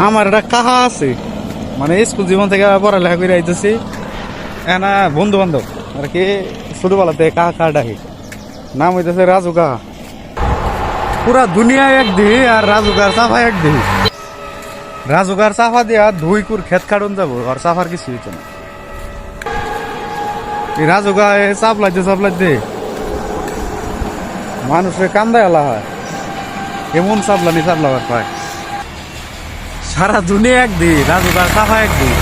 আমার একটা কাহা আছে, মানে স্কুল জীবন থেকে পড়ালেখা করে আইতেছি এনা বন্ধু বান্ধব আর কি ছোটবেলাতে কাহা কাহা ডাকি, নাম হইতেছে রাজু কাহা। পুরা দুনিয়া এক দিহি আর রাজুকার চাফা এক দিহি। রাজুকার চাফা দিয়া ধুইকুর ক্ষেত কাটন যাবো আর চাফার কিছু হইতো না। এই রাজুকায় চাপলাইতে মানুষের কান্দায় আলা হয়, এমন চাপলাবার পায়। সারা দুনিয়া এক দিই, রাজুকার চাফা এক দিই।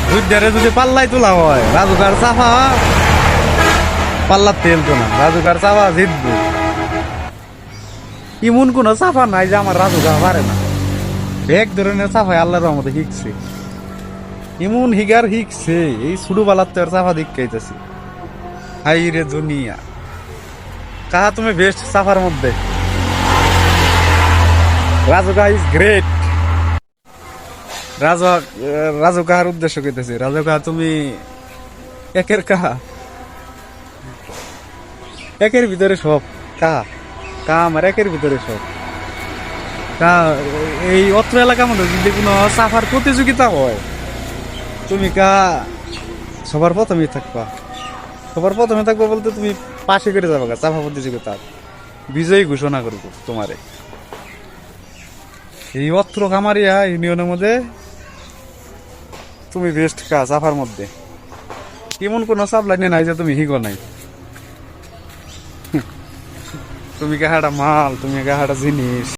দুইটারে যদি পাল্লাই তোলা হয়, রাজুকার চাফা পাল্লার তেল তো না, রাজুকার চাফা জিতবো। এমন কোন চাফা নাই যে আমার রাজুকা পারে না। এক ধরনের চাফাই আল্লাহর রহমতে শিখছে, এমন হিগার শিখছে এই ছোটবেলার তো আর চাফা দিকাইতেছি। হাই রে দুনিয়া, কাহা তুমি বেস্ট চাফার মধ্যে? রাজুকা ইজ গ্রেট। রাজু কাহার উদ্দেশ্য কইতেছি, রাজু কাহা তুমি একের কাহা, একের ভিতরে সব। কাহা কাহা আমার একের ভিতরে সব। এই অত্র এলাকার মধ্যে যদি কোনো চাফার প্রতিযোগিতা হয়, তুমি সবার প্রথমেই থাকবা। সবার প্রথমে থাকবা বলতে তুমি পাশে করে যাবা চাফা প্রতিযোগিতা, বিজয়ী ঘোষণা করবো তোমারে। এই অত্র কামারিয়া ইউনিয়নের মধ্যে তুমি বেস্ট চাফার মধ্যে। এমন কোন চাপ লাইনে নাই যে তুমি হিগো নাই। তুমি কাহাটা মাল, তুমি কাহাটা জিনিস।